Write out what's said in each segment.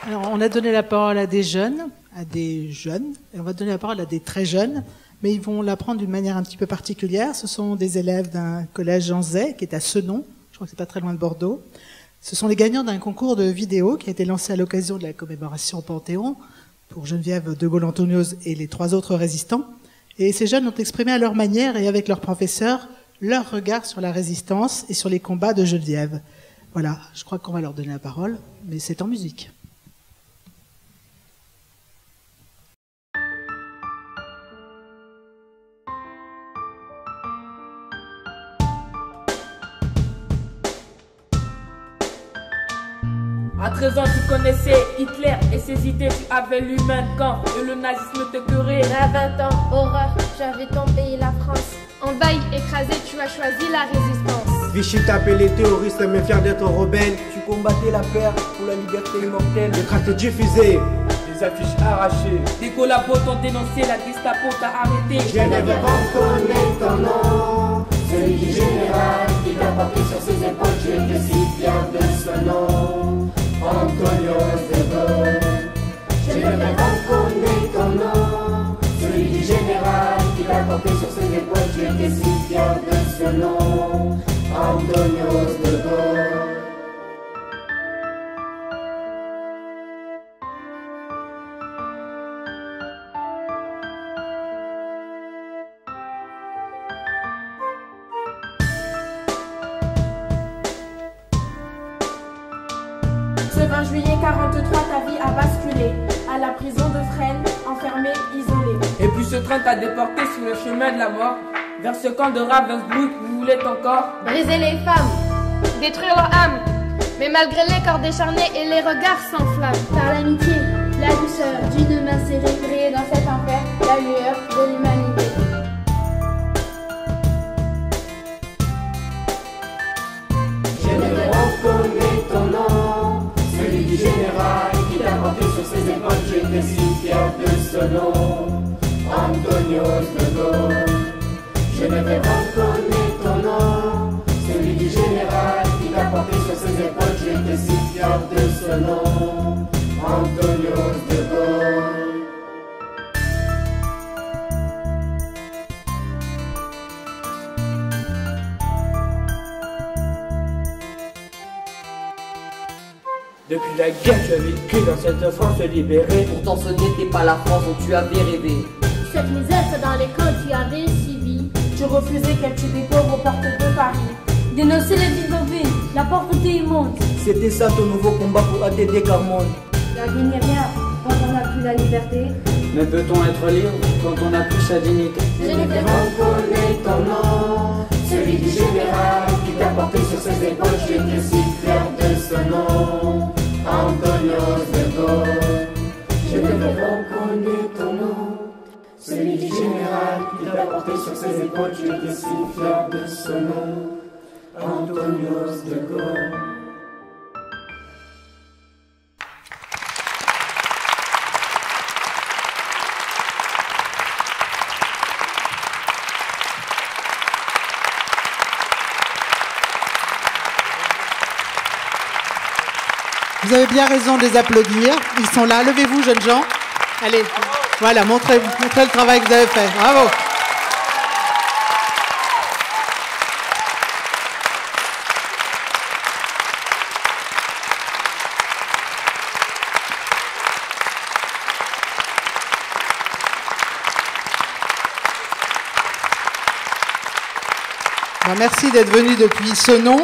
Alors, on a donné la parole à des jeunes, et on va donner la parole à des très jeunes, mais ils vont l'apprendre d'une manière un petit peu particulière. Ce sont des élèves d'un collège Jean Zay, qui est à Senon, je crois que c'est pas très loin de Bordeaux. Ce sont les gagnants d'un concours de vidéo qui a été lancé à l'occasion de la commémoration au Panthéon pour Geneviève de Gaulle-Antonios et les 3 autres résistants. Et ces jeunes ont exprimé à leur manière et avec leurs professeurs leur regard sur la résistance et sur les combats de Geneviève. Voilà, je crois qu'on va leur donner la parole, mais c'est en musique. À 13 ans, tu connaissais Hitler et ses idées, tu avais l'humain quand et le nazisme te curait. À 20 ans, horreur, j'avais ton pays, la France. En bail, écrasé, tu as choisi la résistance. Vichy tapait les terroristes, mais fier d'être rebelle. Tu combattais la paix pour la liberté immortelle. Les tracts diffusés, les affiches arrachées. Des collabos t'ont dénoncé, la Gestapo t'a arrêté. Geneviève, on connaît ton nom, celui du général qui t'a porté sur ses épaules. Tu étais si fier de ce nom, Antonios de Gaulle. Geneviève, on connaît ton nom, celui du général qui t'a porté sur ses épaules. Tu étais si fier de ce nom, Antonios de Gaulle. Ce 20 juillet 43, ta vie a basculé. À la prison de Fresnes, enfermé, isolé. Et puis ce train t'a déporté sur le chemin de la mort. Vers ce camp de Ravensbrück, vous voulez encore Briser les femmes, détruire leur âme. Mais malgré les corps décharnés et les regards s'enflamment. Par l'amitié, la douceur d'une main serrée, briller dans cet enfer, la lueur de l'humanité. Geneviève, on connaît ton nom, celui du général qui t'a porté sur ses épaules. Tu étais si fier de ce nom, Antonios de Gaulle. Geneviève, on connaît ton nom, celui du général qui t'a porté sur ses épaules. Tu étais si fier de ce nom, Antonios de Gaulle. Depuis la guerre, tu as vécu dans cette France libérée. Pourtant ce n'était pas la France dont tu avais rêvé. Cette misère, c'est dans l'école tu avais subi. Tu refusais qu'elle tue des pauvres aux portes de Paris. Dénoncer les bidonvilles, la pauvreté immonde. c'était ça ton nouveau combat pour ATD Carmone. La vie n'est rien quand on n'a plus la liberté. Mais peut-on être libre quand on n'a plus sa dignité? Geneviève, on connaît ton nom, celui du général qui t'a porté sur ses épaules. Je suis si fier de ce nom, Antonios de Gaulle. Geneviève, on connaît ton nom, celui du général qui t'a porté sur ses épaules. Je suis si fier de ce nom, Antonios de Gaulle. Vous avez bien raison de les applaudir. Ils sont là. Levez-vous, jeunes gens. Allez, voilà, montrez le travail que vous avez fait. Bravo. Ben, merci d'être venus depuis Senon.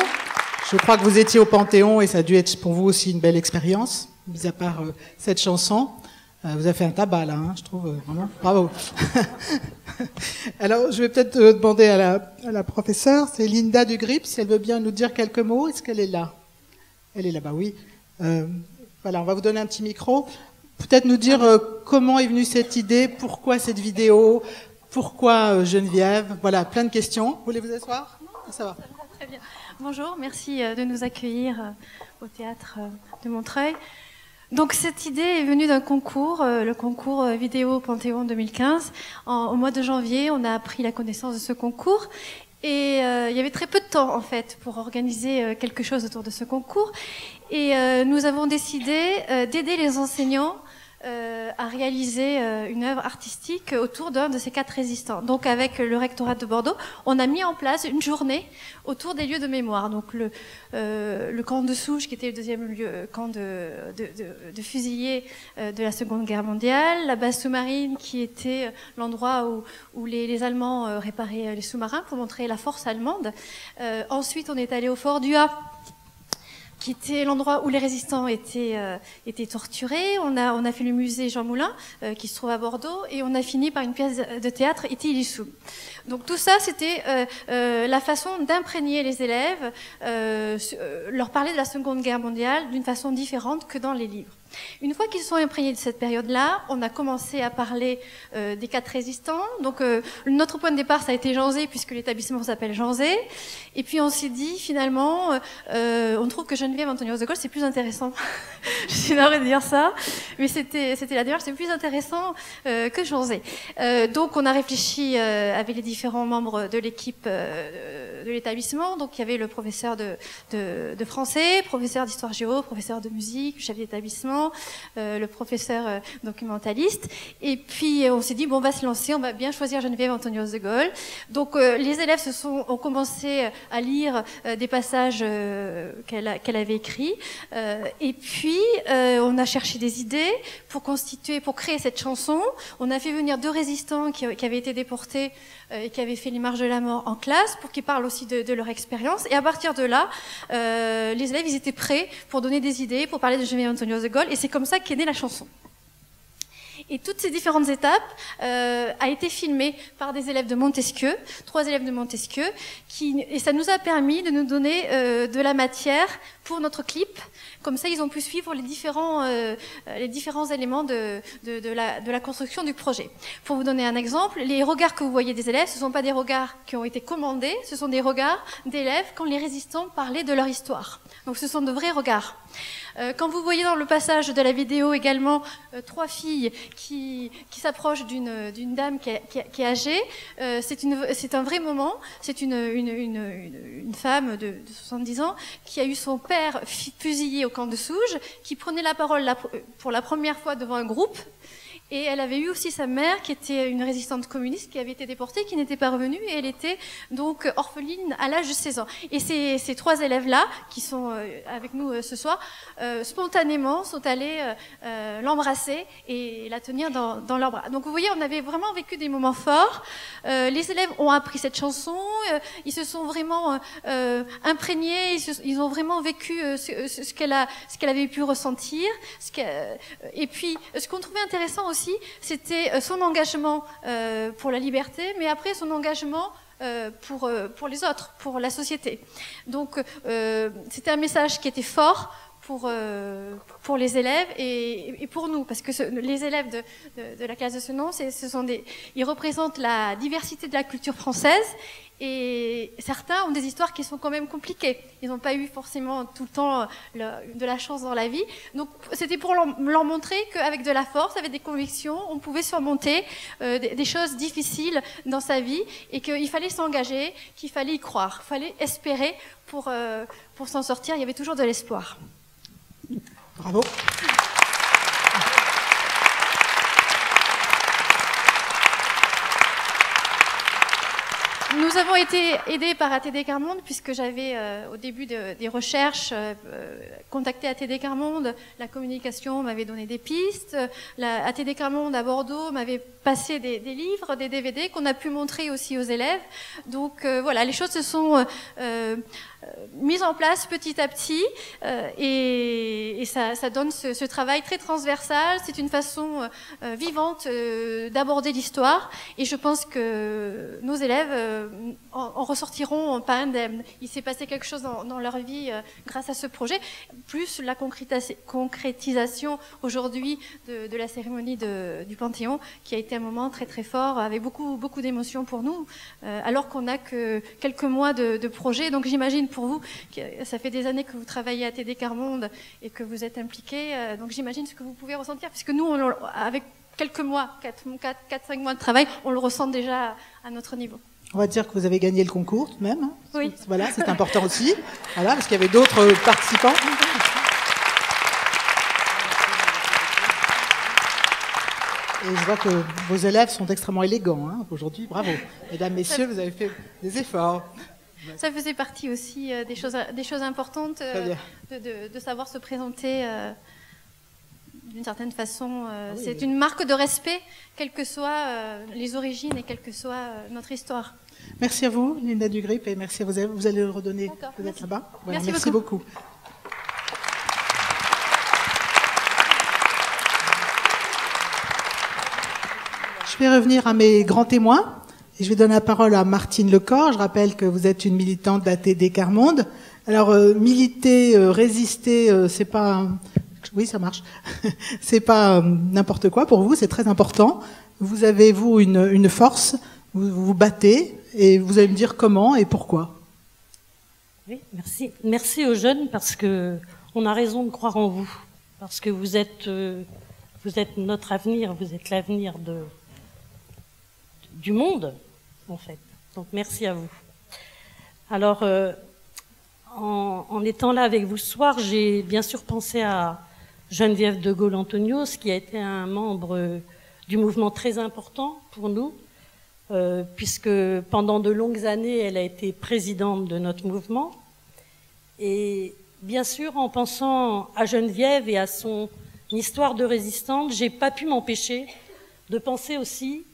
Je crois que vous étiez au Panthéon et ça a dû être pour vous aussi une belle expérience, mis à part cette chanson. Vous avez fait un tabac là, hein, je trouve, vraiment. Bravo. Alors, je vais peut-être demander à la professeure, c'est Linda Dugrip, si elle veut bien nous dire quelques mots. Est-ce qu'elle est là? Elle est là-bas, oui. Voilà, on va vous donner un petit micro. Peut-être nous dire comment est venue cette idée, pourquoi cette vidéo, pourquoi Geneviève. Voilà, plein de questions. Vous voulez vous asseoir? Ça va. Très bien. Bonjour, merci de nous accueillir au théâtre de Montreuil. Donc cette idée est venue d'un concours, le concours vidéo Panthéon 2015. Au mois de janvier, on a appris la connaissance de ce concours Et il y avait très peu de temps, en fait, pour organiser quelque chose autour de ce concours. Et nous avons décidé d'aider les enseignants à réaliser une œuvre artistique autour d'un de ces 4 résistants. Donc avec le rectorat de Bordeaux, on a mis en place une journée autour des lieux de mémoire. Donc le camp de Souches, qui était le deuxième camp de fusillés de la Seconde Guerre mondiale, la base sous-marine, qui était l'endroit où les Allemands réparaient les sous-marins pour montrer la force allemande. Ensuite, on est allé au fort du Ha, qui était l'endroit où les résistants étaient torturés. On a fait le musée Jean Moulin, qui se trouve à Bordeaux, et on a fini par une pièce de théâtre, Iti Ilissou. Donc tout ça, c'était la façon d'imprégner les élèves, leur parler de la Seconde Guerre mondiale d'une façon différente que dans les livres. Une fois qu'ils sont imprégnés de cette période-là, on a commencé à parler des 4 résistants. Donc notre point de départ, ça a été Jean Zay, puisque l'établissement s'appelle Jean Zay. Et puis on s'est dit, finalement, on trouve que Geneviève Antonios de Gaulle, c'est plus intéressant. Je suis navrée de dire ça, mais c'était la démarche, c'est plus intéressant que Jean Zay. Donc on a réfléchi avec les différents membres de l'équipe de l'établissement. Donc il y avait le professeur de français, professeur d'histoire géo, professeur de musique, chef d'établissement, le professeur documentaliste. Et puis on s'est dit, bon, on va se lancer, on va bien choisir Geneviève Antonios de Gaulle. Donc les élèves ont commencé à lire des passages qu'elle avait écrits. Et puis on a cherché des idées pour créer cette chanson. On a fait venir 2 résistants qui avaient été déportés et qui avaient fait les marches de la mort en classe pour qu'ils parlent aussi de leur expérience. Et à partir de là, les élèves, ils étaient prêts pour donner des idées, pour parler de Geneviève Antonios de Gaulle. Et c'est comme ça qu'est née la chanson. Et toutes ces différentes étapes a été filmée par des élèves de Montesquieu, 3 élèves de Montesquieu, et ça nous a permis de nous donner de la matière pour notre clip. Comme ça, ils ont pu suivre les différents éléments de la construction du projet. Pour vous donner un exemple, les regards que vous voyez des élèves, ce ne sont pas des regards qui ont été commandés, ce sont des regards d'élèves quand les résistants parlaient de leur histoire. Donc ce sont de vrais regards. Quand vous voyez dans le passage de la vidéo également 3 filles qui s'approchent d'une dame qui est âgée, c'est un vrai moment. C'est une femme de 70 ans qui a eu son père fusillé au camp de Souges, qui prenait la parole pour la première fois devant un groupe. Et elle avait eu aussi sa mère, qui était une résistante communiste, qui avait été déportée, qui n'était pas revenue, et elle était donc orpheline à l'âge de 16 ans. Et ces 3 élèves-là, qui sont avec nous ce soir, spontanément sont allés l'embrasser et la tenir dans leurs bras. Donc vous voyez, on avait vraiment vécu des moments forts. Les élèves ont appris cette chanson, ils se sont vraiment imprégnés, ils ont vraiment vécu ce qu'elle avait pu ressentir. Et puis, ce qu'on trouvait intéressant aussi, c'était son engagement pour la liberté, mais après son engagement pour les autres, pour la société. Donc c'était un message qui était fort pour les élèves et pour nous, parce que les élèves de la classe de Senon, ils représentent la diversité de la culture française. Et certains ont des histoires qui sont quand même compliquées. Ils n'ont pas eu forcément tout le temps de la chance dans la vie. Donc c'était pour leur montrer qu'avec de la force, avec des convictions, on pouvait surmonter des choses difficiles dans sa vie et qu'il fallait s'engager, qu'il fallait y croire, il fallait espérer pour s'en sortir. Il y avait toujours de l'espoir. Bravo. Nous avons été aidés par ATD Quart Monde, puisque j'avais au début des recherches contacté ATD Quart Monde. La communication m'avait donné des pistes. ATD Quart Monde à Bordeaux m'avait passé des livres, des DVD qu'on a pu montrer aussi aux élèves. Donc voilà, les choses se sont mises en place petit à petit et ça donne ce travail très transversal. C'est une façon vivante d'aborder l'histoire et je pense que nos élèves en ressortiront pas indemnes. Il s'est passé quelque chose dans leur vie grâce à ce projet, plus la concrétisation aujourd'hui de la cérémonie du Panthéon, qui a été un moment très très fort, avec beaucoup d'émotions pour nous, alors qu'on n'a que quelques mois de projet. Donc j'imagine pour vous, que ça fait des années que vous travaillez à ATD Quart Monde et que vous êtes impliqués, donc j'imagine ce que vous pouvez ressentir, puisque nous, avec quelques mois, 4-5 mois de travail, on le ressent déjà à notre niveau. On va dire que vous avez gagné le concours tout de même. Hein. Oui. Voilà, c'est important aussi. Voilà, parce qu'il y avait d'autres participants. Et je vois que vos élèves sont extrêmement élégants hein, aujourd'hui. Bravo. Mesdames, messieurs, vous avez fait des efforts. Ça faisait partie aussi des choses importantes de savoir se présenter d'une certaine façon. Oui, c'est une marque de respect, quelles que soient les origines et quelle que soit notre histoire. Merci à vous, Linda Dugrip, et merci à vos élèves. Vous allez le redonner peut-être là-bas. Voilà, merci beaucoup. Je vais revenir à mes grands témoins. Et je vais donner la parole à Martine Lecor. Je rappelle que vous êtes une militante de la TD Quart-Monde. Alors, militer, résister, c'est pas... Oui, ça marche. C'est pas n'importe quoi pour vous, c'est très important. Vous avez, vous, une force, vous vous battez, et vous allez me dire comment et pourquoi. Oui, merci. Merci aux jeunes, parce que on a raison de croire en vous. Parce que vous êtes notre avenir, vous êtes l'avenir du monde, en fait. Donc merci à vous. Alors, en étant là avec vous ce soir, j'ai bien sûr pensé à Geneviève de Gaulle-Antonios, qui a été un membre du mouvement très important pour nous, puisque pendant de longues années, elle a été présidente de notre mouvement. Et bien sûr, en pensant à Geneviève et à son histoire de résistante, j'ai pas pu m'empêcher de penser aussi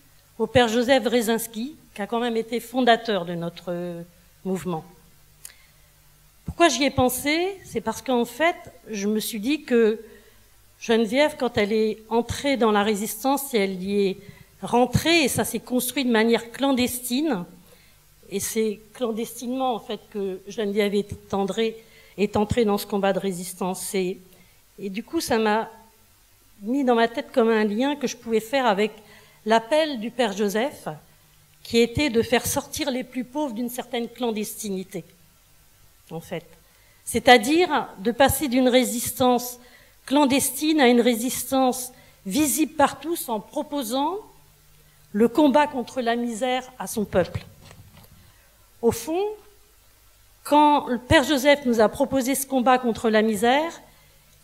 au père Joseph Wresinski, qui a quand même été fondateur de notre mouvement. Pourquoi j'y ai pensé? C'est parce qu'en fait, je me suis dit que Geneviève, quand elle est entrée dans la résistance, elle y est rentrée, et ça s'est construit de manière clandestine. Et c'est clandestinement, en fait, que Geneviève est entrée dans ce combat de résistance. Et du coup, ça m'a mis dans ma tête comme un lien que je pouvais faire avec l'appel du père Joseph, qui était de faire sortir les plus pauvres d'une certaine clandestinité, en fait. C'est-à-dire de passer d'une résistance clandestine à une résistance visible par tous en proposant le combat contre la misère à son peuple. Au fond, quand le père Joseph nous a proposé ce combat contre la misère,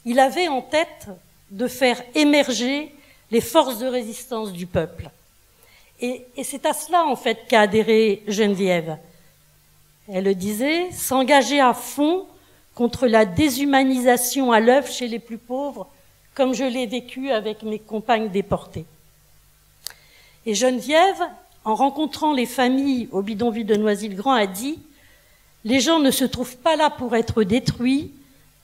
il avait en tête de faire émerger les forces de résistance du peuple. Et c'est à cela, en fait, qu'a adhéré Geneviève. Elle le disait, s'engager à fond contre la déshumanisation à l'œuvre chez les plus pauvres, comme je l'ai vécu avec mes compagnes déportées. Et Geneviève, en rencontrant les familles au bidonville de Noisy-le-Grand, a dit « Les gens ne se trouvent pas là pour être détruits,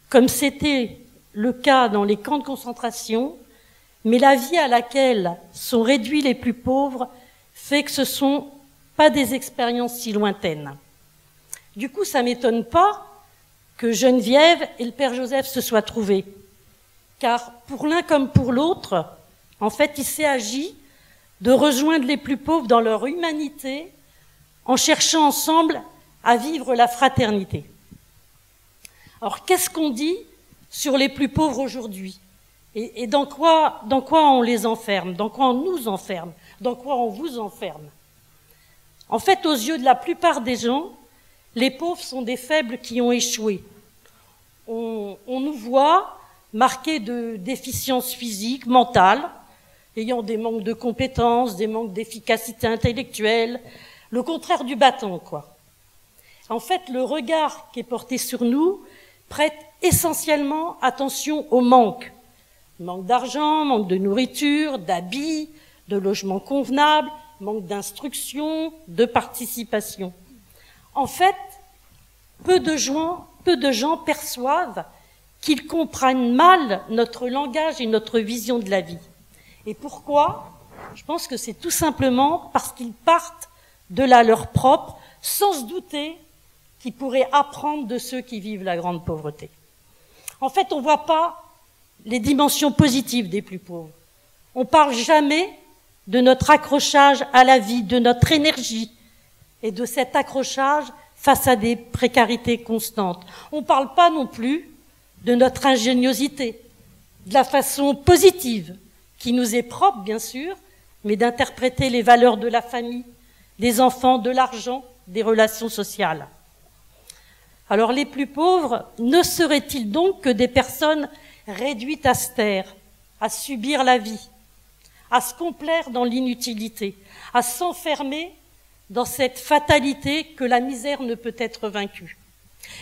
comme c'était le cas dans les camps de concentration, mais la vie à laquelle sont réduits les plus pauvres fait que ce ne sont pas des expériences si lointaines. » Du coup, ça ne m'étonne pas que Geneviève et le père Joseph se soient trouvés. Car pour l'un comme pour l'autre, en fait, il s'est agi de rejoindre les plus pauvres dans leur humanité en cherchant ensemble à vivre la fraternité. Alors, qu'est-ce qu'on dit sur les plus pauvres aujourd'hui? Et dans quoi on les enferme? Dans quoi on nous enferme? Dans quoi on vous enferme? En fait, aux yeux de la plupart des gens, les pauvres sont des faibles qui ont échoué. On nous voit marqués de déficiences physiques, mentales, ayant des manques de compétences, des manques d'efficacité intellectuelle, le contraire du battant, quoi. En fait, le regard qui est porté sur nous prête essentiellement attention au manque. Manque d'argent, manque de nourriture, d'habits, de logements convenables, manque d'instruction, de participation. En fait, peu de gens perçoivent qu'ils comprennent mal notre langage et notre vision de la vie. Et pourquoi? Je pense que c'est tout simplement parce qu'ils partent de la leur propre, sans se douter qu'ils pourraient apprendre de ceux qui vivent la grande pauvreté. En fait, on ne voit pas les dimensions positives des plus pauvres. On ne parle jamais de notre accrochage à la vie, de notre énergie et de cet accrochage face à des précarités constantes. On ne parle pas non plus de notre ingéniosité, de la façon positive qui nous est propre, bien sûr, mais d'interpréter les valeurs de la famille, des enfants, de l'argent, des relations sociales. Alors les plus pauvres ne seraient-ils donc que des personnes réduites à se taire, à subir la vie, à se complaire dans l'inutilité, à s'enfermer dans cette fatalité que la misère ne peut être vaincue?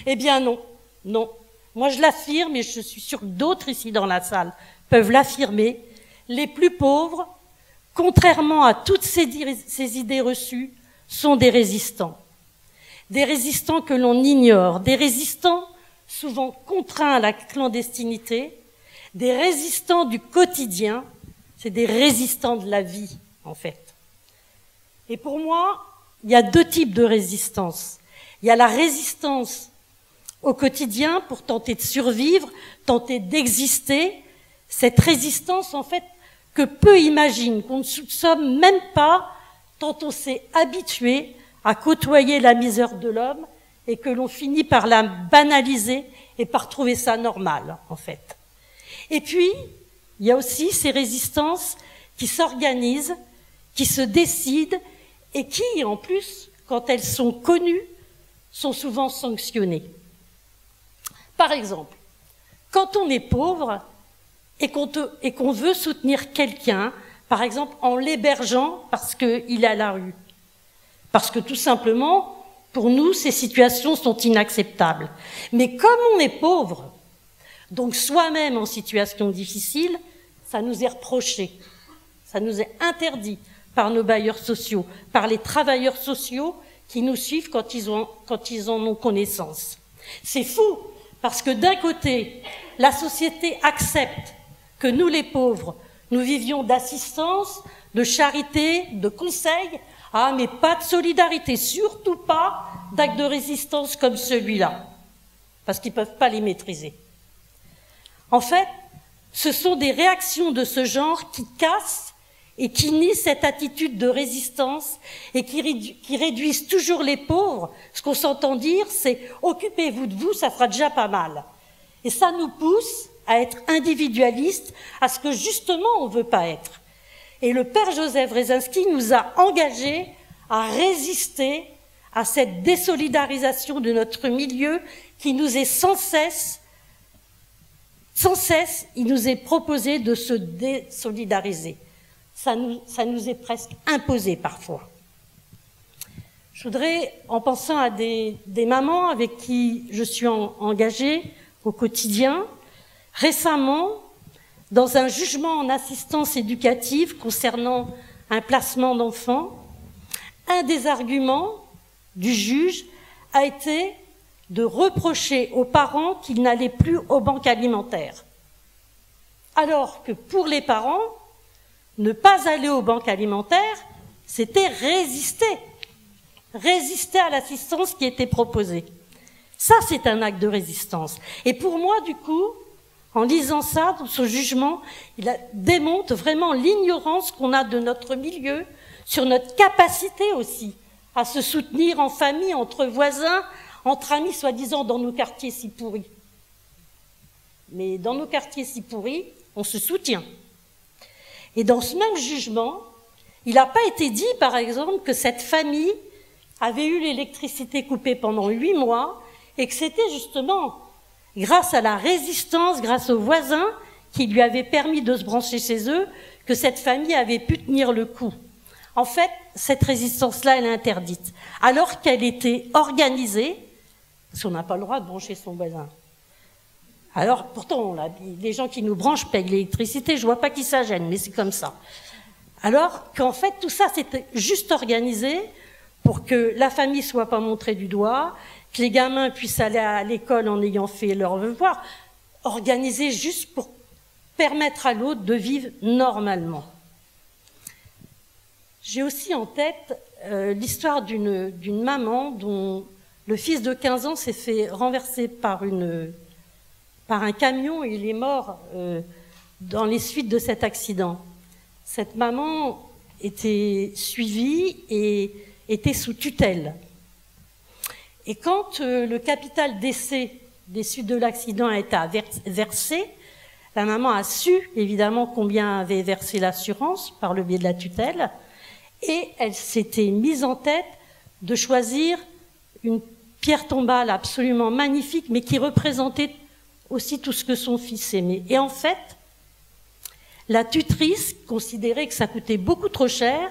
Eh bien non, non. Moi je l'affirme, et je suis sûre que d'autres ici dans la salle peuvent l'affirmer, les plus pauvres, contrairement à toutes ces idées reçues, sont des résistants. Des résistants que l'on ignore, des résistants souvent contraints à la clandestinité, des résistants du quotidien, c'est des résistants de la vie, en fait. Et pour moi, il y a deux types de résistance. Il y a la résistance au quotidien pour tenter de survivre, tenter d'exister. Cette résistance, en fait, que peu imaginent, qu'on ne soupçonne même pas, tant on s'est habitué à côtoyer la misère de l'homme et que l'on finit par la banaliser et par trouver ça normal, en fait. Et puis, il y a aussi ces résistances qui s'organisent, qui se décident et qui, en plus, quand elles sont connues, sont souvent sanctionnées. Par exemple, quand on est pauvre et qu'on veut soutenir quelqu'un, par exemple en l'hébergeant parce qu'il est à la rue, parce que tout simplement, pour nous, ces situations sont inacceptables. Mais comme on est pauvre, donc soi-même en situation difficile, ça nous est reproché, ça nous est interdit par nos bailleurs sociaux, par les travailleurs sociaux qui nous suivent quand ils en ont connaissance. C'est fou, parce que d'un côté, la société accepte que nous, les pauvres, nous vivions d'assistance, de charité, de conseils, mais pas de solidarité, surtout pas d'actes de résistance comme celui-là, parce qu'ils ne peuvent pas les maîtriser. En fait, ce sont des réactions de ce genre qui cassent et qui nient cette attitude de résistance et qui réduisent toujours les pauvres. Ce qu'on s'entend dire, c'est « occupez-vous de vous, ça fera déjà pas mal ». Et ça nous pousse à être individualistes, à ce que justement on ne veut pas être. Et le père Joseph Wresinski nous a engagés à résister à cette désolidarisation de notre milieu qui nous est sans cesse, il nous est proposé de se désolidariser. Ça nous est presque imposé parfois. Je voudrais, en pensant à des mamans avec qui je suis engagée au quotidien, récemment, dans un jugement en assistance éducative concernant un placement d'enfants, un des arguments du juge a été de reprocher aux parents qu'ils n'allaient plus aux banques alimentaires. Alors que pour les parents, ne pas aller aux banques alimentaires, c'était résister à l'assistance qui était proposée. Ça, c'est un acte de résistance. Et pour moi, du coup, en lisant ça, dans ce jugement, il démontre vraiment l'ignorance qu'on a de notre milieu, sur notre capacité aussi à se soutenir en famille, entre voisins, entre amis, soi-disant dans nos quartiers si pourris. Mais dans nos quartiers si pourris, on se soutient. Et dans ce même jugement, il n'a pas été dit, par exemple, que cette famille avait eu l'électricité coupée pendant 8 mois et que c'était justement grâce à la résistance, grâce aux voisins qui lui avaient permis de se brancher chez eux, que cette famille avait pu tenir le coup. En fait, cette résistance-là, elle est interdite, alors qu'elle était organisée, parce qu'on n'a pas le droit de brancher son voisin. Alors, pourtant, les gens qui nous branchent payent l'électricité, je vois pas qui ça gêne, mais c'est comme ça. Alors qu'en fait, tout ça, c'était juste organisé pour que la famille soit pas montrée du doigt, que les gamins puissent aller à l'école en ayant fait leur devoir, organisé juste pour permettre à l'autre de vivre normalement. J'ai aussi en tête l'histoire d'une maman dont le fils de 15 ans s'est fait renverser par un camion et il est mort dans les suites de cet accident. Cette maman était suivie et était sous tutelle. Et quand le capital décès des suites de l'accident a été versé, la maman a su évidemment combien avait versé l'assurance par le biais de la tutelle Et elle s'était mise en tête de choisir une pierre tombale absolument magnifique, mais qui représentait aussi tout ce que son fils aimait. Et en fait, la tutrice considérait que ça coûtait beaucoup trop cher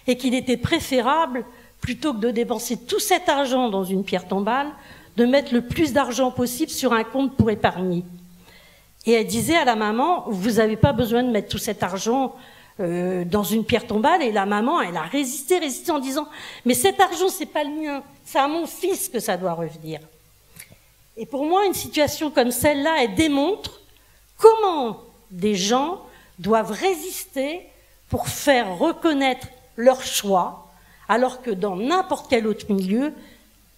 et qu'il était préférable, plutôt que de dépenser tout cet argent dans une pierre tombale, de mettre le plus d'argent possible sur un compte pour épargner. Et elle disait à la maman, vous n'avez pas besoin de mettre tout cet argent dans une pierre tombale. Et la maman, elle a résisté en disant, mais cet argent, c'est pas le mien, c'est à mon fils que ça doit revenir. Et pour moi, une situation comme celle-là, elle démontre comment des gens doivent résister pour faire reconnaître leur choix, alors que dans n'importe quel autre milieu,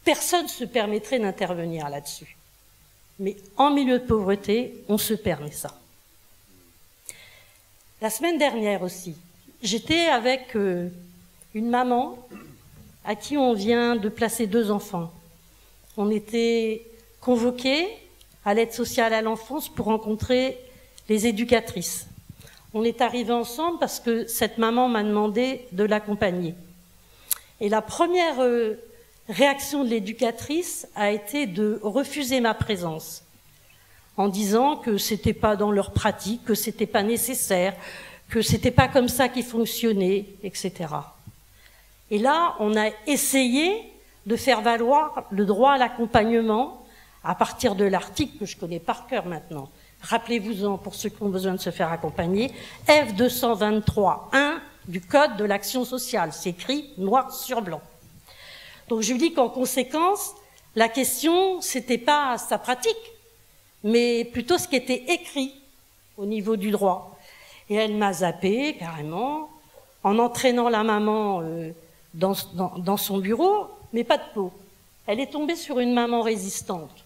personne ne se permettrait d'intervenir là-dessus. Mais en milieu de pauvreté, on se permet ça. La semaine dernière aussi, j'étais avec une maman à qui on vient de placer 2 enfants. On était convoqués à l'aide sociale à l'enfance pour rencontrer les éducatrices. On est arrivés ensemble parce que cette maman m'a demandé de l'accompagner. Et la première réaction de l'éducatrice a été de refuser ma présence, en disant que c'était pas dans leur pratique, que c'était pas nécessaire, que c'était pas comme ça qu'ils fonctionnaient, etc. Et là, on a essayé de faire valoir le droit à l'accompagnement à partir de l'article que je connais par cœur maintenant. Rappelez-vous-en, pour ceux qui ont besoin de se faire accompagner, F223.1 du Code de l'action sociale. C'est écrit noir sur blanc. Donc je lui dis qu'en conséquence, la question, c'était pas sa pratique, mais plutôt ce qui était écrit au niveau du droit. Et elle m'a zappé carrément, en entraînant la maman dans son bureau, mais pas de peau. Elle est tombée sur une maman résistante,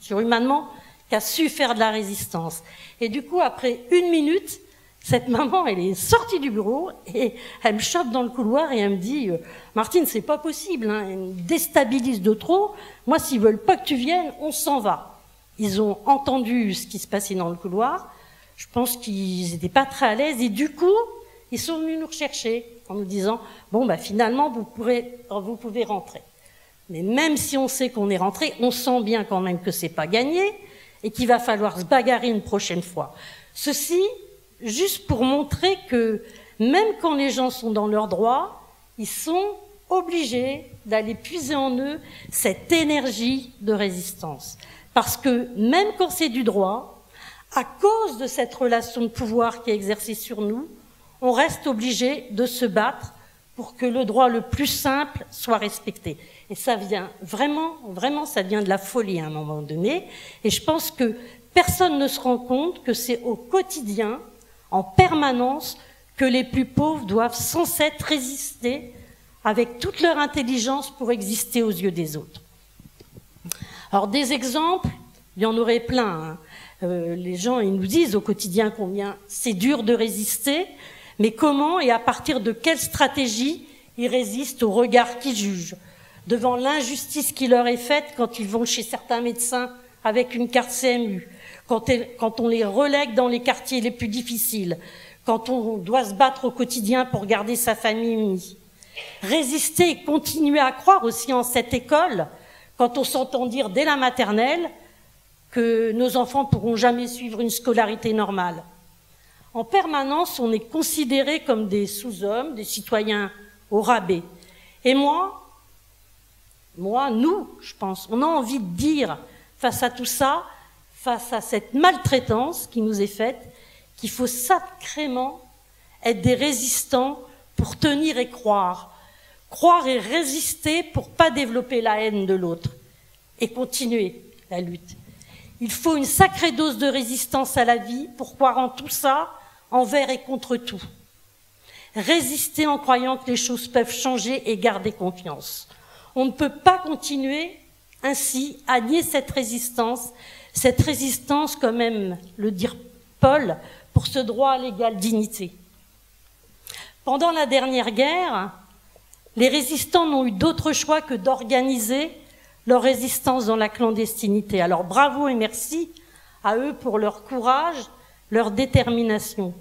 sur une maman qui a su faire de la résistance. Et du coup, après 1 minute, cette maman, elle est sortie du bureau et elle me chope dans le couloir et elle me dit « Martine, c'est pas possible, hein, elle me déstabilise de trop. Moi, s'ils veulent pas que tu viennes, on s'en va. » Ils ont entendu ce qui se passait dans le couloir. Je pense qu'ils n'étaient pas très à l'aise et du coup, ils sont venus nous rechercher en nous disant « Bon, bah finalement, vous pouvez rentrer. » Mais même si on sait qu'on est rentré, on sent bien quand même que c'est pas gagné et qu'il va falloir se bagarrer une prochaine fois. Ceci, juste pour montrer que même quand les gens sont dans leurs droits, ils sont obligés d'aller puiser en eux cette énergie de résistance. Parce que même quand c'est du droit, à cause de cette relation de pouvoir qui est exercée sur nous, on reste obligé de se battre pour que le droit le plus simple soit respecté. Et ça vient vraiment, ça vient de la folie à un moment donné. Et je pense que personne ne se rend compte que c'est au quotidien, en permanence, que les plus pauvres doivent sans cesse résister avec toute leur intelligence pour exister aux yeux des autres. Alors des exemples, il y en aurait plein. Les gens, ils nous disent au quotidien combien c'est dur de résister, mais comment et à partir de quelle stratégie ils résistent au regard qui juge, devant l'injustice qui leur est faite quand ils vont chez certains médecins avec une carte CMU, quand on les relègue dans les quartiers les plus difficiles, quand on doit se battre au quotidien pour garder sa famille unie. Résister et continuer à croire aussi en cette école, quand on s'entend dire dès la maternelle que nos enfants ne pourront jamais suivre une scolarité normale. En permanence, on est considérés comme des sous-hommes, des citoyens au rabais. Et nous, je pense, on a envie de dire, face à tout ça, face à cette maltraitance qui nous est faite, qu'il faut sacrément être des résistants pour tenir et croire. Croire et résister pour pas développer la haine de l'autre et continuer la lutte. Il faut une sacrée dose de résistance à la vie pour croire en tout ça, envers et contre tout. Résister en croyant que les choses peuvent changer et garder confiance. On ne peut pas continuer ainsi à nier cette résistance comme aime le dire Paul, pour ce droit à l'égale dignité. Pendant la dernière guerre, les résistants n'ont eu d'autre choix que d'organiser leur résistance dans la clandestinité. Alors bravo et merci à eux pour leur courage, leur détermination.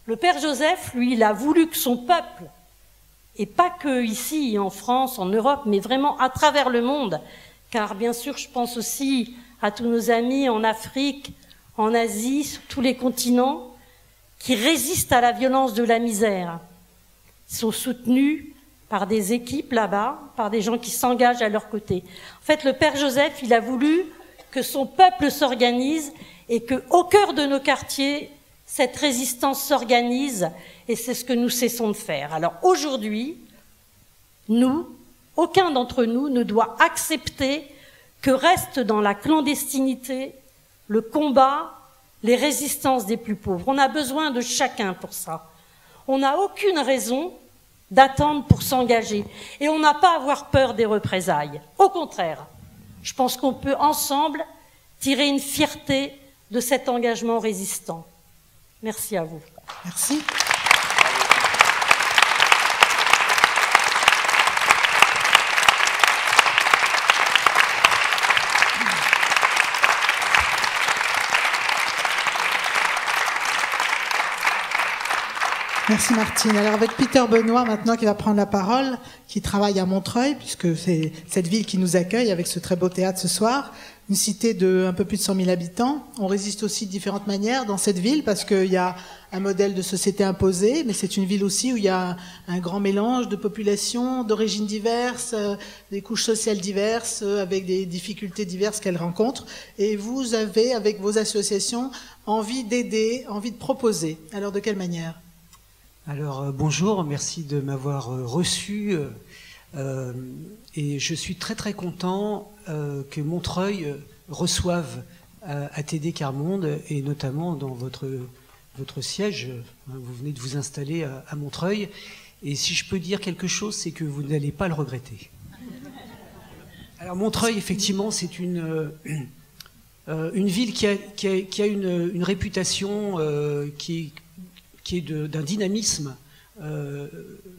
Le père Joseph, lui, il a voulu que son peuple et pas que ici, en France, en Europe, mais vraiment à travers le monde, car bien sûr, je pense aussi à tous nos amis en Afrique, en Asie, sur tous les continents, qui résistent à la violence de la misère. Ils sont soutenus par des équipes là-bas, par des gens qui s'engagent à leur côté. En fait, le Père Joseph, il a voulu que son peuple s'organise et qu'au cœur de nos quartiers, cette résistance s'organise, et c'est ce que nous cessons de faire. Alors aujourd'hui, aucun d'entre nous ne doit accepter que reste dans la clandestinité le combat, les résistances des plus pauvres. On a besoin de chacun pour ça. On n'a aucune raison d'attendre pour s'engager. Et on n'a pas à avoir peur des représailles. Au contraire, je pense qu'on peut ensemble tirer une fierté de cet engagement résistant. Merci à vous. Merci. Merci Martine. Alors avec Peter Benoît maintenant qui va prendre la parole, qui travaille à Montreuil, puisque c'est cette ville qui nous accueille avec ce très beau théâtre ce soir, une cité de un peu plus de 100 000 habitants. On résiste aussi de différentes manières dans cette ville parce qu'il y a un modèle de société imposé, mais c'est une ville aussi où il y a un grand mélange de populations, d'origines diverses, des couches sociales diverses, avec des difficultés diverses qu'elles rencontrent. Et vous avez, avec vos associations, envie d'aider, envie de proposer. Alors de quelle manière ? Alors bonjour, merci de m'avoir reçu et je suis très très content que Montreuil reçoive ATD Quart Monde et notamment dans votre siège. Vous venez de vous installer à Montreuil et si je peux dire quelque chose, c'est que vous n'allez pas le regretter. Alors Montreuil, effectivement, c'est une ville qui a une réputation qui est d'un dynamisme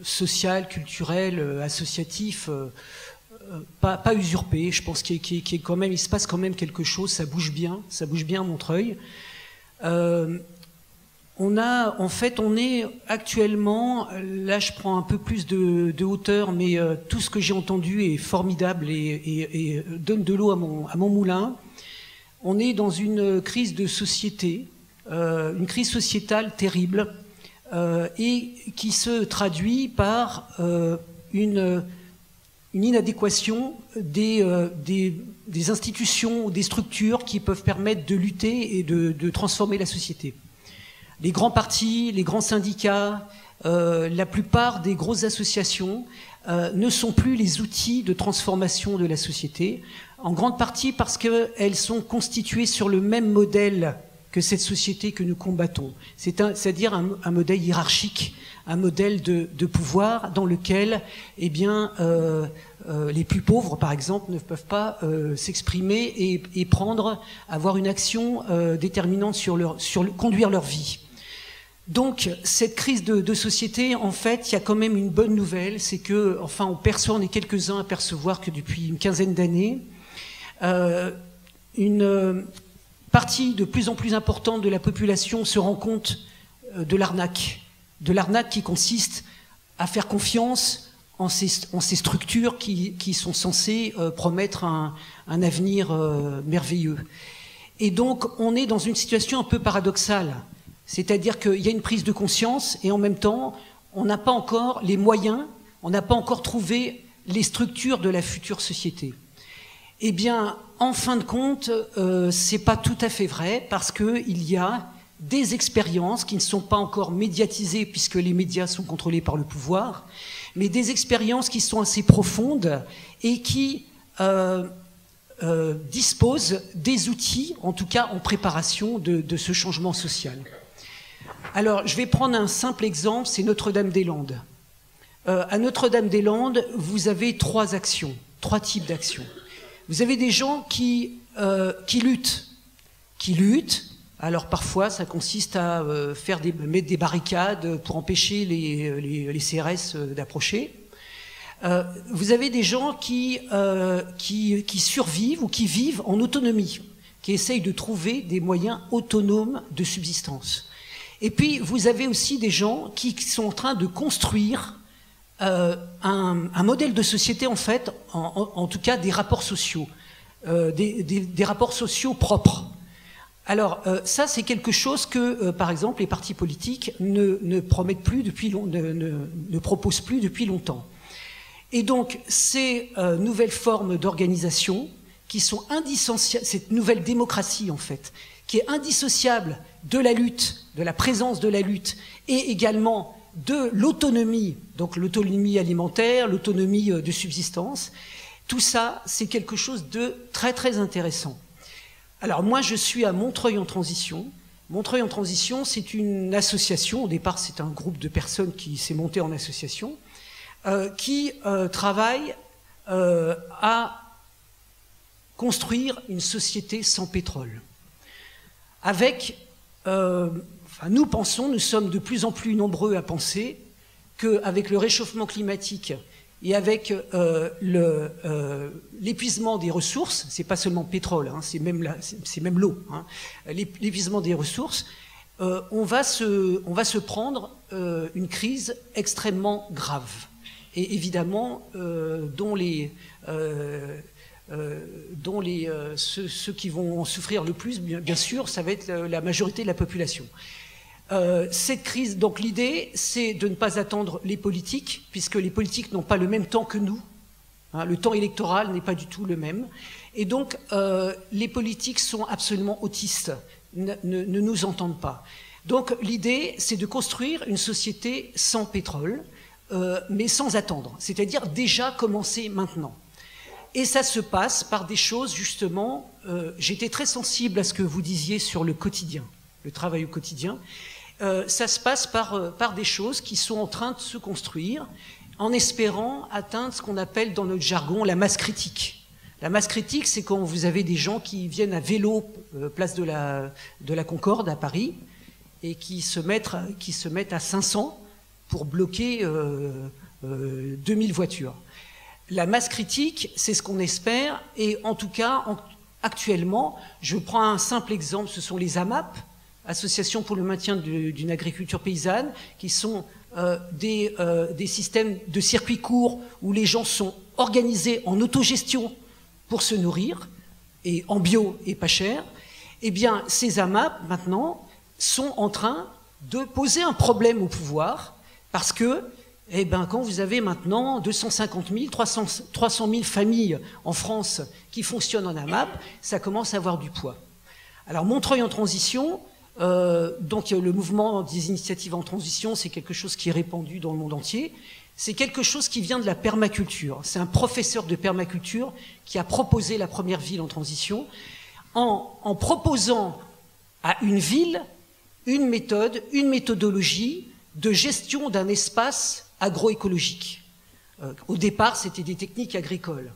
social, culturel, associatif, pas usurpé. Je pense qu'il se passe quand même quelque chose. Ça bouge bien à Montreuil. On est actuellement, là je prends un peu plus de hauteur, mais tout ce que j'ai entendu est formidable et donne de l'eau à mon moulin. On est dans une crise de société. Une crise sociétale terrible et qui se traduit par une inadéquation des institutions ou des structures qui peuvent permettre de lutter et de transformer la société. Les grands partis, les grands syndicats, la plupart des grosses associations ne sont plus les outils de transformation de la société, en grande partie parce qu'elles sont constituées sur le même modèle que cette société que nous combattons. C'est-à-dire un modèle hiérarchique, un modèle de pouvoir dans lequel les plus pauvres, par exemple, ne peuvent pas s'exprimer et avoir une action déterminante conduire leur vie. Donc, cette crise de société, en fait, il y a quand même une bonne nouvelle, c'est que, enfin, on est quelques-uns à percevoir que depuis une quinzaine d'années, une partie de plus en plus importante de la population se rend compte de l'arnaque qui consiste à faire confiance en ces structures qui sont censées promettre un avenir merveilleux. Et donc, on est dans une situation un peu paradoxale. C'est-à-dire qu'il y a une prise de conscience et en même temps, on n'a pas encore les moyens, on n'a pas encore trouvé les structures de la future société. Eh bien, en fin de compte, c'est pas tout à fait vrai parce qu'il y a des expériences qui ne sont pas encore médiatisées puisque les médias sont contrôlés par le pouvoir, mais des expériences qui sont assez profondes et qui disposent des outils, en tout cas en préparation de ce changement social. Alors, je vais prendre un simple exemple, c'est Notre-Dame-des-Landes. À Notre-Dame-des-Landes, vous avez trois types d'actions. Vous avez des gens qui luttent. Alors parfois, ça consiste à mettre des barricades pour empêcher les CRS d'approcher. Vous avez des gens qui survivent ou qui vivent en autonomie, qui essayent de trouver des moyens autonomes de subsistance. Et puis, vous avez aussi des gens qui sont en train de construire un modèle de société, en fait, en tout cas des rapports sociaux, des rapports sociaux propres. Alors ça, c'est quelque chose que, par exemple, les partis politiques ne promettent plus ne proposent plus depuis longtemps. Et donc, ces nouvelles formes d'organisation qui sont indissociables, cette nouvelle démocratie, en fait, qui est indissociable de la lutte, de la présence de la lutte, et également de l'autonomie, donc l'autonomie alimentaire, l'autonomie de subsistance, tout ça, c'est quelque chose de très, très intéressant. Alors moi, je suis à Montreuil en Transition. Montreuil en Transition, c'est une association, au départ c'est un groupe de personnes qui s'est monté en association, qui travaille à construire une société sans pétrole. Avec, nous pensons, nous sommes de plus en plus nombreux à penser qu'avec le réchauffement climatique et avec l'épuisement des ressources, c'est pas seulement pétrole, hein, c'est même l'eau, hein, l'épuisement des ressources, on va se prendre une crise extrêmement grave. Et évidemment, ceux qui vont en souffrir le plus, bien sûr, ça va être la majorité de la population. Cette crise, donc l'idée, c'est de ne pas attendre les politiques, puisque les politiques n'ont pas le même temps que nous. Hein, le temps électoral n'est pas du tout le même. Et donc, les politiques sont absolument autistes, ne nous entendent pas. Donc, l'idée, c'est de construire une société sans pétrole, mais sans attendre. C'est-à-dire déjà commencer maintenant. Et ça se passe par des choses, justement, j'étais très sensible à ce que vous disiez sur le quotidien, le travail au quotidien. Ça se passe par des choses qui sont en train de se construire en espérant atteindre ce qu'on appelle dans notre jargon la masse critique. La masse critique, c'est quand vous avez des gens qui viennent à vélo, place de la Concorde à Paris, et qui se mettent à 500 pour bloquer 2000 voitures. La masse critique, c'est ce qu'on espère, et en tout cas, actuellement, je prends un simple exemple, ce sont les AMAP, Associations pour le maintien d'une agriculture paysanne, qui sont des systèmes de circuits courts où les gens sont organisés en autogestion pour se nourrir, et en bio et pas cher. Eh bien, ces AMAP, maintenant, sont en train de poser un problème au pouvoir, parce que quand vous avez maintenant 250 000, 300 000 familles en France qui fonctionnent en AMAP, ça commence à avoir du poids. Alors, Montreuil en Transition, donc le mouvement des initiatives en transition, c'est quelque chose qui est répandu dans le monde entier. C'est quelque chose qui vient de la permaculture. C'est un professeur de permaculture qui a proposé la première ville en transition en proposant à une ville une méthode, une méthodologie de gestion d'un espace agroécologique. Au départ, c'était des techniques agricoles.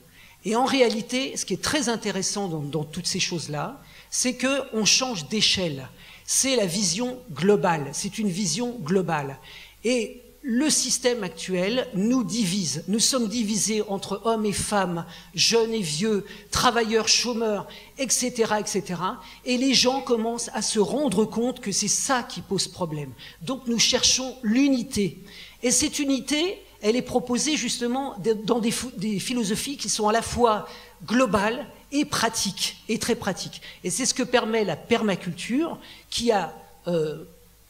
Et en réalité, ce qui est très intéressant dans toutes ces choses-là, c'est qu'on change d'échelle. C'est la vision globale, c'est une vision globale. Et le système actuel nous divise. Nous sommes divisés entre hommes et femmes, jeunes et vieux, travailleurs, chômeurs, etc., etc. Et les gens commencent à se rendre compte que c'est ça qui pose problème. Donc nous cherchons l'unité. Et cette unité, elle est proposée justement dans des philosophies qui sont à la fois globales et pratiques, et très pratiques. Et c'est ce que permet la permaculture, qui a,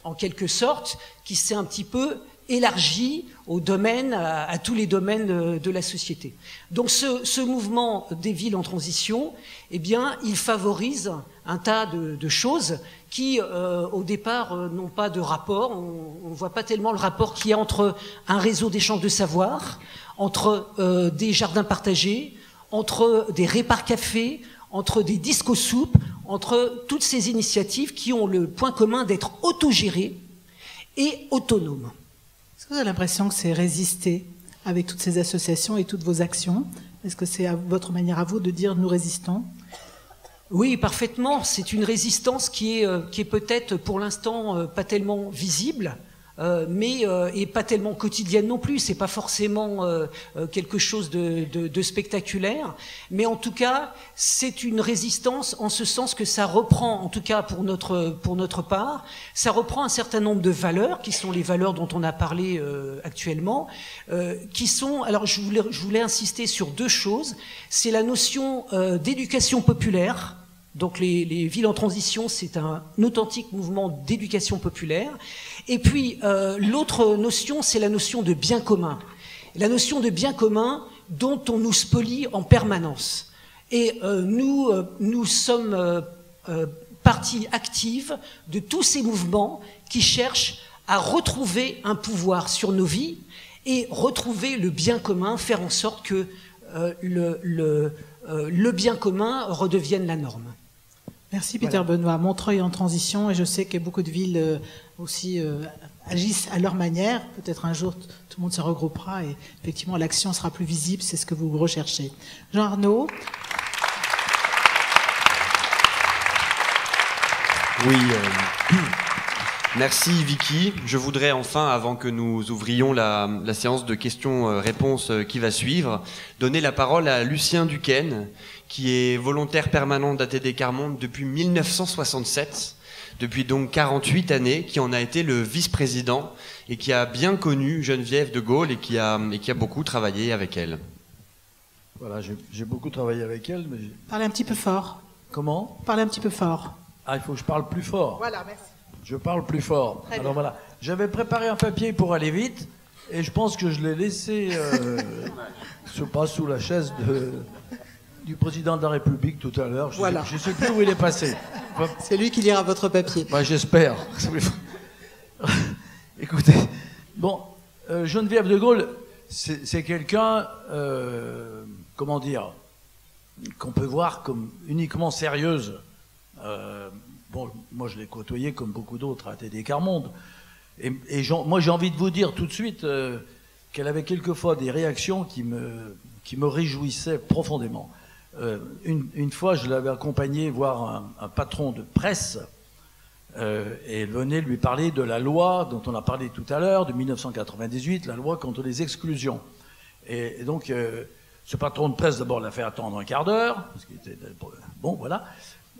en quelque sorte, qui s'est un petit peu élargi au domaine, à tous les domaines de la société. Donc ce mouvement des villes en transition, eh bien, il favorise un tas de choses qui, au départ, n'ont pas de rapport. On ne voit pas tellement le rapport qu'il y a entre un réseau d'échange de savoir, entre des jardins partagés, entre des répars cafés, entre des discos soupes, entre toutes ces initiatives qui ont le point commun d'être autogérées et autonomes. Est-ce que vous avez l'impression que c'est résister avec toutes ces associations et toutes vos actions? Est-ce que c'est votre manière à vous de dire « nous résistons » ? Oui, parfaitement. C'est une résistance qui est peut-être pour l'instant pas tellement visible. mais et pas tellement quotidienne non plus. C'est pas forcément quelque chose de spectaculaire, mais en tout cas, c'est une résistance en ce sens que ça reprend, en tout cas pour notre part, ça reprend un certain nombre de valeurs qui sont les valeurs dont on a parlé actuellement, qui sont. Alors, je voulais insister sur deux choses. C'est la notion d'éducation populaire. Donc les villes en transition, c'est un authentique mouvement d'éducation populaire. Et puis l'autre notion, c'est la notion de bien commun. La notion de bien commun dont on nous spolie en permanence. Et nous sommes partie active de tous ces mouvements qui cherchent à retrouver un pouvoir sur nos vies et retrouver le bien commun, faire en sorte que le bien commun redevienne la norme. Merci Peter Benoît. Montreuil en transition, et je sais que beaucoup de villes aussi agissent à leur manière. Peut-être un jour tout le monde se regroupera et effectivement l'action sera plus visible, c'est ce que vous recherchez. Jean Arnaud. Oui, merci Vicky. Je voudrais enfin, avant que nous ouvrions la séance de questions-réponses qui va suivre, donner la parole à Lucien Duquesne, qui est volontaire permanent d'ATD Quart Monde depuis 1967, depuis donc 48 années, qui en a été le vice-président et qui a bien connu Geneviève de Gaulle et qui a beaucoup travaillé avec elle. Voilà, j'ai beaucoup travaillé avec elle. Mais parlez un petit peu fort. Comment? Parlez un petit peu fort. Ah, il faut que je parle plus fort. Voilà, merci. Je parle plus fort. Très Alors bien. voilà, j'avais préparé un papier pour aller vite et je pense que je l'ai laissé pas sous la chaise du président de la République tout à l'heure. Voilà. Je ne sais plus où il est passé. C'est lui qui lira votre papier. Bah, j'espère. Écoutez, bon, Geneviève de Gaulle, c'est quelqu'un, comment dire, qu'on peut voir comme uniquement sérieuse. Bon, moi je l'ai côtoyée comme beaucoup d'autres à ATD Quart Monde. Et moi j'ai envie de vous dire tout de suite qu'elle avait quelquefois des réactions qui me réjouissaient profondément. Une fois, je l'avais accompagnée voir un patron de presse et elle venait lui parler de la loi dont on a parlé tout à l'heure, de 1998, la loi contre les exclusions. Et donc, ce patron de presse, d'abord, l'a fait attendre un quart d'heure, parce qu'il était bon, voilà.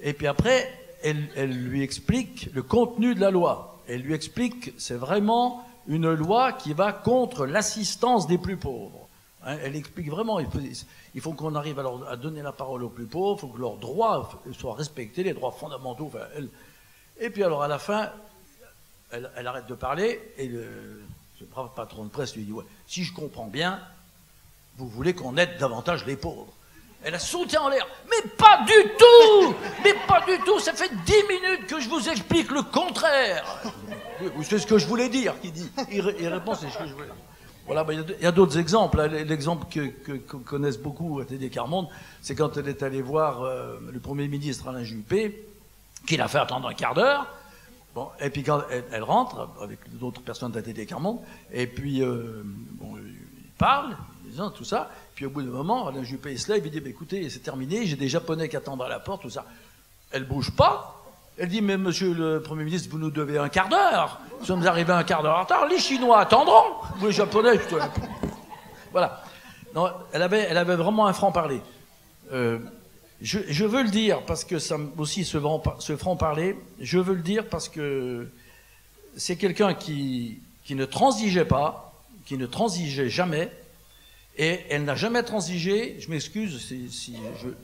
Et puis après, elle lui explique le contenu de la loi. Elle lui explique que c'est vraiment une loi qui va contre l'assistance des plus pauvres. Hein, elle explique vraiment, il faut qu'on arrive à donner la parole aux plus pauvres, il faut que leurs droits soient respectés, les droits fondamentaux. Enfin, et puis alors à la fin, elle arrête de parler et ce brave patron de presse lui dit, ouais, si je comprends bien, vous voulez qu'on aide davantage les pauvres. Elle a sauté en l'air. Mais pas du tout! Mais pas du tout! Ça fait 10 minutes que je vous explique le contraire! C'est ce que je voulais dire, qu'il dit. Il répond, c'est ce que je voulais dire. Voilà, ben, il y a d'autres exemples. L'exemple que connaissent beaucoup à ATD Quart Monde, c'est quand elle est allée voir le Premier ministre Alain Juppé, qui l'a fait attendre un quart d'heure. Bon, et puis quand elle rentre, avec d'autres personnes d'ATD Quart Monde, et puis bon, il parle, tout ça. Puis au bout d'un moment, Alain Juppé se lève, il dit, bah, écoutez, c'est terminé, j'ai des Japonais qui attendent à la porte, tout ça. Elle bouge pas. Elle dit, mais monsieur le Premier ministre, vous nous devez un quart d'heure. Nous sommes arrivés un quart d'heure en retard. Les Chinois attendront. Les Japonais, voilà. Non, elle avait vraiment un franc-parler. Je veux le dire, parce que ça aussi, ce franc-parler, je veux le dire parce que c'est quelqu'un qui ne transigeait pas, qui ne transigeait jamais. Et elle n'a jamais transigé, je m'excuse si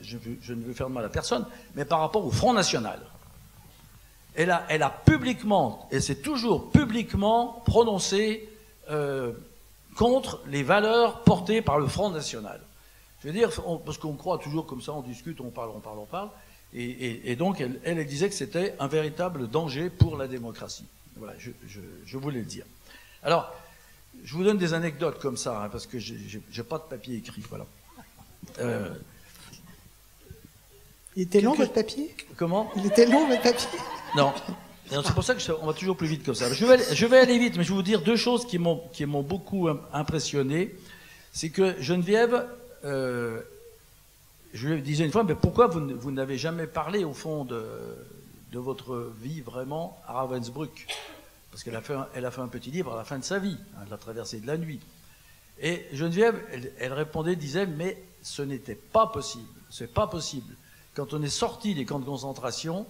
je ne veux faire de mal à personne, mais par rapport au Front National. Elle a publiquement, et c'est toujours publiquement prononcé contre les valeurs portées par le Front National. Je veux dire, parce qu'on croit toujours comme ça, on discute, on parle. Et donc, elle disait que c'était un véritable danger pour la démocratie. Voilà, je voulais le dire. Alors, je vous donne des anecdotes comme ça, hein, parce que j'ai pas de papier écrit, voilà. Il était long, votre papier? Comment? Il était long, votre papier? Non. C'est pour ça qu'on va toujours plus vite comme ça. Je vais aller vite, mais je vais vous dire deux choses qui m'ont beaucoup impressionné. C'est que Geneviève, je lui disais une fois, mais pourquoi vous n'avez jamais parlé, au fond, de votre vie, vraiment, à Ravensbrück? parce qu'elle a fait un petit livre à la fin de sa vie, hein, La traversée de la nuit. Et Geneviève, elle répondait, disait, mais ce n'était pas possible, c'est pas possible. Quand on est sorti des camps de concentration,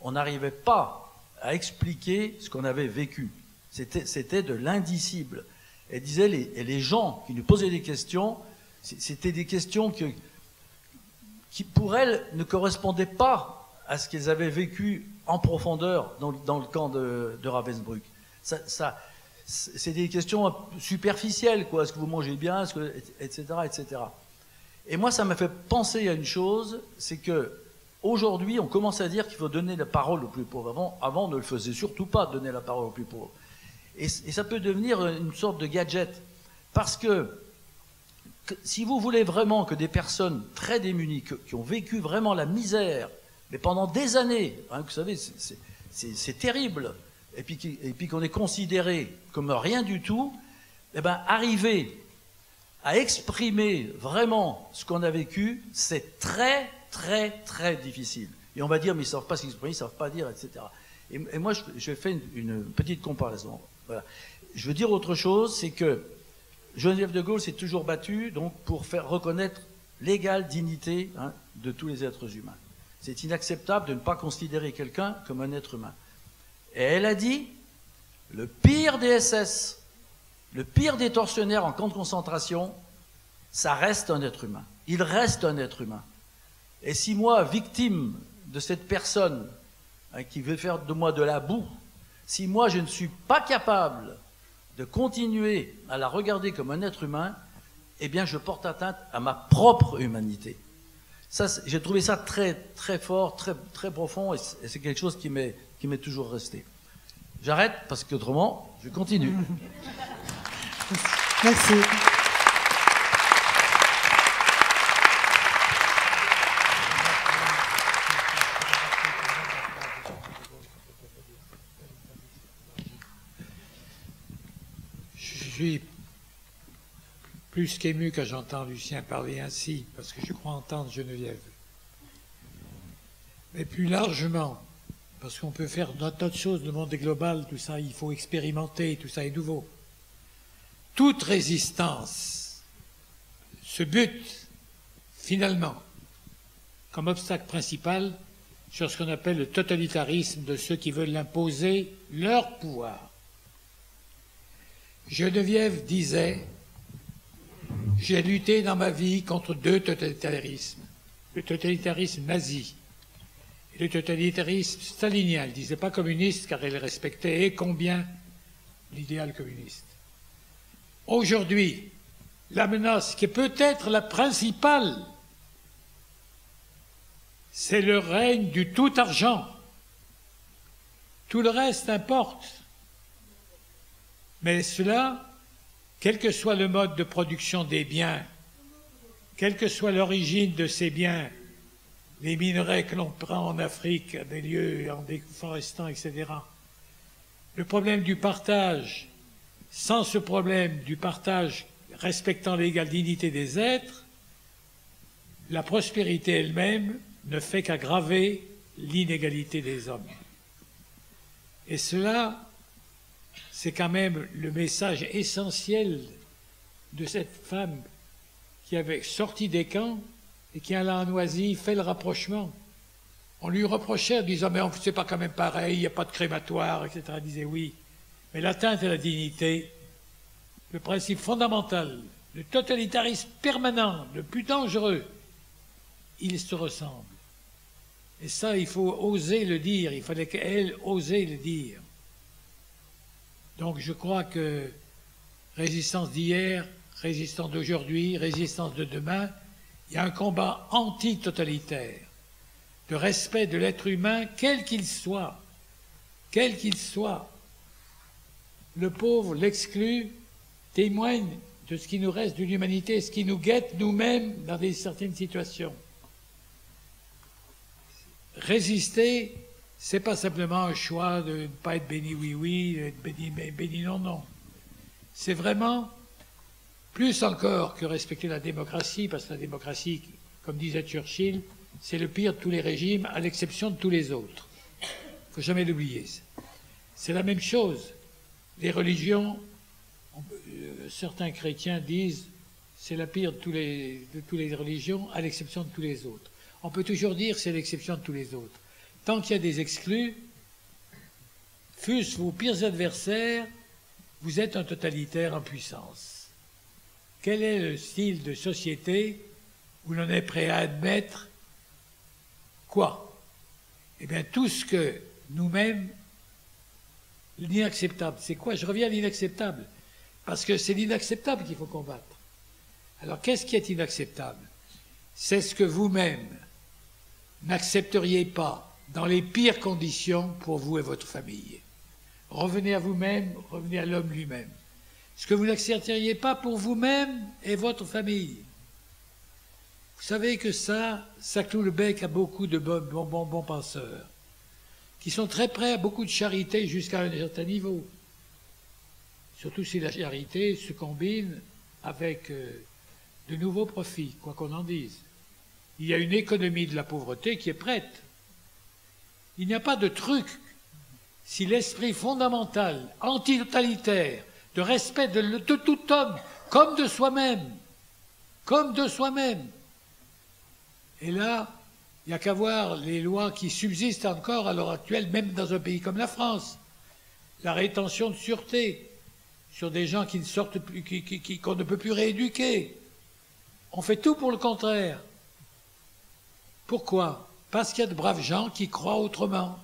on n'arrivait pas à expliquer ce qu'on avait vécu. C'était de l'indicible. Elle disait, les gens qui nous posaient des questions, c'était des questions qui, pour elles, ne correspondaient pas à ce qu'elles avaient vécu en profondeur dans le camp de Ravensbrück. C'est des questions superficielles, quoi. Est-ce que vous mangez bien, etc., etc. Et moi, ça m'a fait penser à une chose, c'est que aujourd'hui, on commence à dire qu'il faut donner la parole aux plus pauvres. Avant, on ne le faisait surtout pas, donner la parole aux plus pauvres. Et ça peut devenir une sorte de gadget, parce que si vous voulez vraiment que des personnes très démunies, qui ont vécu vraiment la misère, mais pendant des années, hein, vous savez, c'est terrible, et puis qu'on est considéré comme rien du tout, eh ben, arriver à exprimer vraiment ce qu'on a vécu, c'est très, très, très difficile. Et on va dire, mais ils ne savent pas s'exprimer, ils ne savent pas dire, etc. Et moi, je fais une petite comparaison. Voilà. Je veux dire autre chose, c'est que Geneviève de Gaulle s'est toujours battue donc, pour faire reconnaître l'égale dignité, hein, de tous les êtres humains. C'est inacceptable de ne pas considérer quelqu'un comme un être humain. Et elle a dit, le pire des SS, le pire des tortionnaires en camp de concentration, ça reste un être humain. Il reste un être humain. Et si moi, victime de cette personne, hein, qui veut faire de moi de la boue, si moi je ne suis pas capable de continuer à la regarder comme un être humain, eh bien je porte atteinte à ma propre humanité. Ça, j'ai trouvé ça très, très fort, très, très profond, et c'est quelque chose qui m'est toujours resté. J'arrête parce qu'autrement, je continue. Merci. Je suis plus qu'ému quand j'entends Lucien parler ainsi, parce que je crois entendre Geneviève. Mais plus largement, parce qu'on peut faire d'autres choses, le monde est global, tout ça, il faut expérimenter, tout ça est nouveau. Toute résistance se bute, finalement, comme obstacle principal, sur ce qu'on appelle le totalitarisme de ceux qui veulent imposer leur pouvoir. Geneviève disait « J'ai lutté dans ma vie contre deux totalitarismes, le totalitarisme nazi et le totalitarisme stalinien. » Elle ne disait pas communiste car elle respectait et combien l'idéal communiste. Aujourd'hui, la menace qui est peut-être la principale, c'est le règne du tout argent. Tout le reste importe. Mais cela, quel que soit le mode de production des biens, quelle que soit l'origine de ces biens, les minerais que l'on prend en Afrique, à des lieux en déforestant, etc., le problème du partage, sans ce problème du partage respectant l'égale dignité des êtres, la prospérité elle-même ne fait qu'aggraver l'inégalité des hommes. Et cela, c'est quand même le message essentiel de cette femme qui avait sorti des camps et qui, allant à Noisy, fait le rapprochement. On lui reprochait en disant « mais c'est pas quand même pareil, il n'y a pas de crématoire, etc. » Elle disait « oui, mais l'atteinte à la dignité, le principe fondamental, le totalitarisme permanent, le plus dangereux, ils se ressemblent. Et ça, il faut oser le dire, il fallait qu'elle osait le dire. Donc je crois que résistance d'hier, résistance d'aujourd'hui, résistance de demain, il y a un combat anti-totalitaire, de respect de l'être humain, quel qu'il soit, quel qu'il soit. Le pauvre, l'exclu, témoigne de ce qui nous reste de l'humanité, ce qui nous guette nous-mêmes dans certaines situations. Résister, c'est pas simplement un choix de ne pas être béni oui, d'être béni non. C'est vraiment, plus encore que respecter la démocratie, parce que la démocratie, comme disait Churchill, c'est le pire de tous les régimes, à l'exception de tous les autres. Il ne faut jamais l'oublier. C'est la même chose. les religions, certains chrétiens disent c'est la pire de toutes les religions, à l'exception de tous les autres. On peut toujours dire c'est l'exception de tous les autres. Tant qu'il y a des exclus, fût-ce vos pires adversaires, vous êtes un totalitaire en puissance. Quel est le style de société où l'on est prêt à admettre quoi? Eh bien, tout ce que nous-mêmes, l'inacceptable. C'est quoi? Je reviens à l'inacceptable. Parce que c'est l'inacceptable qu'il faut combattre. Alors, qu'est-ce qui est inacceptable? C'est ce que vous-même n'accepteriez pas dans les pires conditions pour vous et votre famille. Revenez à vous-même, revenez à l'homme lui-même. Ce que vous n'accepteriez pas pour vous-même et votre famille. Vous savez que ça cloue le bec à beaucoup de bons penseurs, qui sont très prêts à beaucoup de charité jusqu'à un certain niveau. Surtout si la charité se combine avec de nouveaux profits, quoi qu'on en dise. Il y a une économie de la pauvreté qui est prête. Il n'y a pas de truc. Si l'esprit fondamental, antitotalitaire, de respect de tout homme, comme de soi-même, et là, il n'y a qu'à voir les lois qui subsistent encore à l'heure actuelle, même dans un pays comme la France. La rétention de sûreté sur des gens qui ne sortent plus, qu'on ne peut plus rééduquer. On fait tout pour le contraire. Pourquoi? Parce qu'il y a de braves gens qui croient autrement.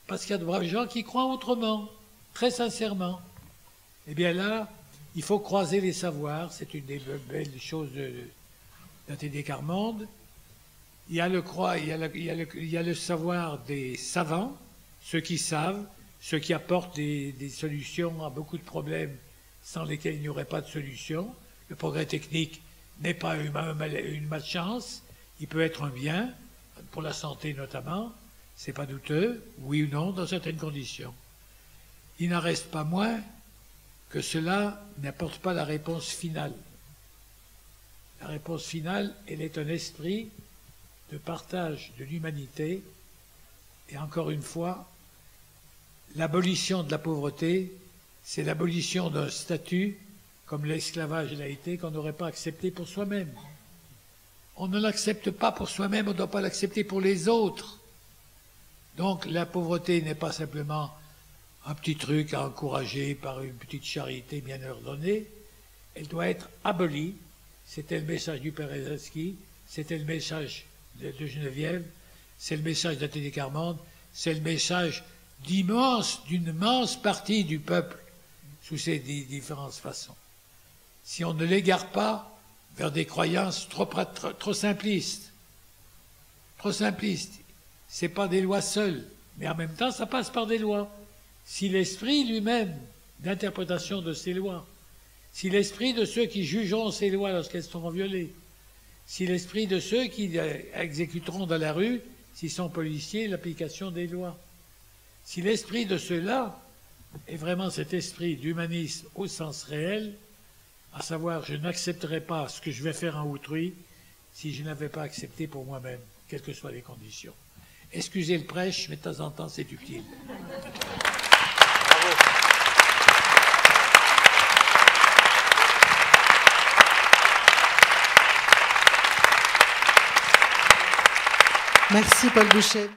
Parce qu'il y a de braves gens qui croient autrement, très sincèrement. Eh bien là, il faut croiser les savoirs. C'est une des belles choses d'A.T.D. Carmonde. Il y a le savoir des savants, ceux qui savent, ceux qui apportent des solutions à beaucoup de problèmes sans lesquels il n'y aurait pas de solution. Le progrès technique n'est pas une malchance, il peut être un bien, pour la santé notamment, c'est pas douteux, oui ou non, dans certaines conditions. Il n'en reste pas moins que cela n'apporte pas la réponse finale. La réponse finale, elle est un esprit de partage de l'humanité, et encore une fois, l'abolition de la pauvreté, c'est l'abolition d'un statut, comme l'esclavage l'a été, qu'on n'aurait pas accepté pour soi-même. On ne l'accepte pas pour soi-même, on ne doit pas l'accepter pour les autres. Donc la pauvreté n'est pas simplement un petit truc à encourager par une petite charité bien ordonnée, elle doit être abolie. C'était le message du père Ezaski, c'était le message de Geneviève, c'est le message d'A.T.D. Carmonde, c'est le message d'une immense partie du peuple sous ces différentes façons. Si on ne l'égare pas vers des croyances trop simplistes, c'est pas des lois seules, mais en même temps ça passe par des lois. Si l'esprit lui-même d'interprétation de ces lois, si l'esprit de ceux qui jugeront ces lois lorsqu'elles seront violées, si l'esprit de ceux qui exécuteront dans la rue, s'ils sont policiers, l'application des lois, si l'esprit de ceux-là est vraiment cet esprit d'humanisme au sens réel, à savoir je n'accepterai pas ce que je vais faire en autrui si je n'avais pas accepté pour moi-même, quelles que soient les conditions. Excusez le prêche, mais de temps en temps c'est utile. Merci Paul Bouchet.